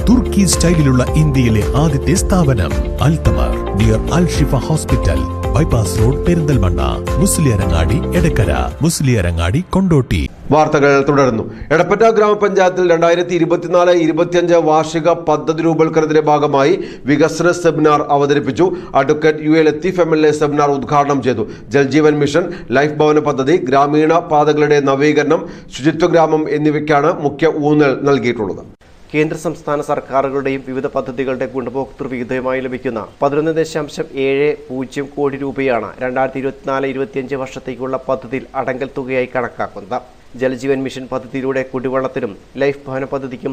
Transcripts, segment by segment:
തുർക്കി സ്റ്റൈലിലുള്ള ഇന്ത്യയിലെ ആദ്യത്തെ സ്ഥാപനം Althamar near Al Shifa hospital, bypass road, Perinthalmanna, Musliyarangadi, Edakkara, Musliyarangadi, Kondotty. വാർത്തകൾ തുടരുന്നു. എടപ്പറ്റ ഗ്രാമപഞ്ചായത്തിൽ 2024-25 വാർഷിക പദ്ധതി രൂപവൽക്കരണത്തിന്റെ ഭാഗമായി വികസന സെമിനാർ അവതരിപ്പിച്ചു. Advocate UA Latheef MLA seminar ഉദ്ഘാടനം ചെയ്തു. ജൽജീവൻ മിഷൻ, ലൈഫ് ഭവന പദ്ധതി, ഗ്രാമീണ പാതകളുടെ നവീകരണം, ശുചിത്വ ഗ്രാമം എന്നിവയ്ക്കാണ് മുഖ്യ ഊന്നൽ നൽകിയിട്ടുള്ളത്. കേന്ദ്ര സംസ്ഥാന സർക്കാരുകളുടെയും വിവിധ പദ്ധതികളുടെ ഗുണഭോക്തൃ വിഹിതമായി ലഭിക്കുന്ന 11.70 കോടി രൂപയാണ് 2024-25 വർഷത്തേക്കുള്ള പദ്ധതിയിൽ അടങ്കൽ തുകയായി കണക്കാക്കുന്നത്. ജലജീവൻ മിഷൻ പദ്ധതിയിലൂടെ കുടിവെള്ളത്തിനും ലൈഫ് ഭവന പദ്ധതിക്കും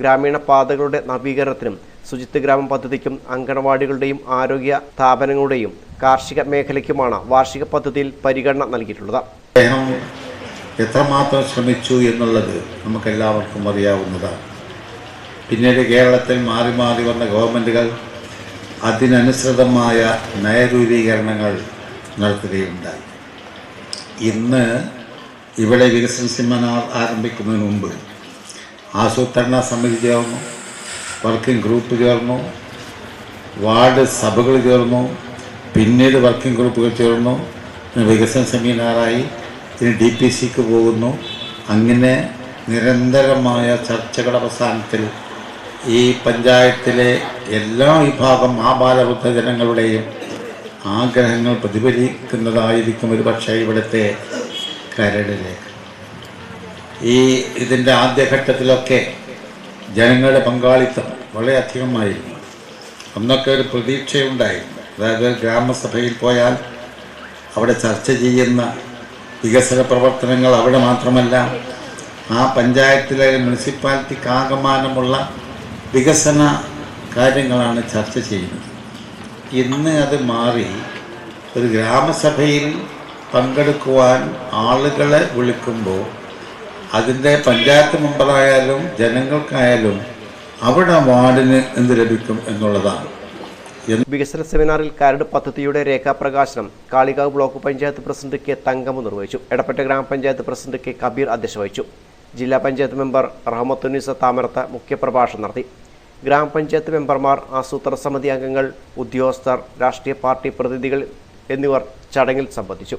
ഗ്രാമീണ പാതകളുടെ നവീകരണത്തിനും ശുചിത്വ ഗ്രാമം പദ്ധതിക്കും അംഗനവാടികളുടെയും ആരോഗ്യ സ്ഥാപനങ്ങളുടെയും കാർഷിക മേഖലയ്ക്കുമാണ് വാർഷിക പദ്ധതിയിൽ പരിഗണന നൽകിയിട്ടുള്ളത്. എത്രമാത്രം ശ്രമിച്ചു എന്നുള്ളത് നമുക്കെല്ലാവർക്കും അറിയാവുന്നതാണ്. പിന്നീട് കേരളത്തിൽ മാറി മാറി വന്ന ഗവൺമെൻറ്റുകൾ അതിനനുസൃതമായ നയരൂപീകരണങ്ങൾ നടത്തുകയുണ്ടായി. ഇന്ന് ഇവിടെ വികസന സെമിനാർ ആരംഭിക്കുന്നതിന് മുമ്പ് ആസൂത്രണ സമിതി ചേർന്നു, വർക്കിംഗ് ഗ്രൂപ്പ് ചേർന്നു, വാർഡ് സഭകൾ ചേർന്നു, പിന്നീട് വർക്കിംഗ് ഗ്രൂപ്പുകൾ ചേർന്നു, വികസന സെമിനാറായി, ഇനി DPCക്ക് പോകുന്നു. അങ്ങനെ നിരന്തരമായ ചർച്ചകളുടെ അവസാനത്തിൽ ഈ പഞ്ചായത്തിലെ എല്ലാ വിഭാഗം ആബാലവൃദ്ധ ജനങ്ങളുടെയും ആഗ്രഹങ്ങൾ പ്രതിഫലിക്കുന്നതായിരിക്കും ഒരു പക്ഷേ ഇവിടുത്തെ കരട് രേഖ. ഇതിൻ്റെ ആദ്യഘട്ടത്തിലൊക്കെ ജനങ്ങളുടെ പങ്കാളിത്തം വളരെയധികമായിരുന്നു. അന്നൊക്കെ ഒരു പ്രതീക്ഷയുണ്ടായിരുന്നു. അതായത് ഗ്രാമസഭയിൽ പോയാൽ അവിടെ ചർച്ച ചെയ്യുന്ന വികസന പ്രവർത്തനങ്ങൾ അവിടെ മാത്രമല്ല, ആ പഞ്ചായത്തിലെ മുനിസിപ്പാലിറ്റിക്ക് ആകമാനമുള്ള വികസന കാര്യങ്ങളാണ് ചർച്ച ചെയ്യുന്നത്. ഇന്ന് അത് മാറി ഒരു ഗ്രാമസഭയിൽ പങ്കെടുക്കുവാൻ ആളുകളെ വിളിക്കുമ്പോൾ അതിൻ്റെ പഞ്ചായത്ത് മെമ്പറായാലും ജനങ്ങൾക്കായാലും അവിടെ വാർഡിന് എന്ത് ലഭിക്കും എന്നുള്ളതാണ്. വികസന സെമിനാറിൽ കരട് പദ്ധതിയുടെ രേഖാപ്രകാശനം Kalikavu block panchayat president K. Thankamma നിർവഹിച്ചു. എടപ്പറ്റ ഗ്രാമപഞ്ചായത്ത് പ്രസിഡന്റ് K. കബീർ അധ്യക്ഷത വഹിച്ചു. ജില്ലാ പഞ്ചായത്ത് മെമ്പർ റഹ്മത്തുന്നിസ താമരത്ത് മുഖ്യപ്രഭാഷണം നടത്തി. ഗ്രാമപഞ്ചായത്ത് മെമ്പർമാർ, ആസൂത്രണ സമിതി അംഗങ്ങൾ, ഉദ്യോഗസ്ഥർ, രാഷ്ട്രീയ പാർട്ടി പ്രതിനിധികൾ എന്നിവർ ചടങ്ങിൽ സംബന്ധിച്ചു.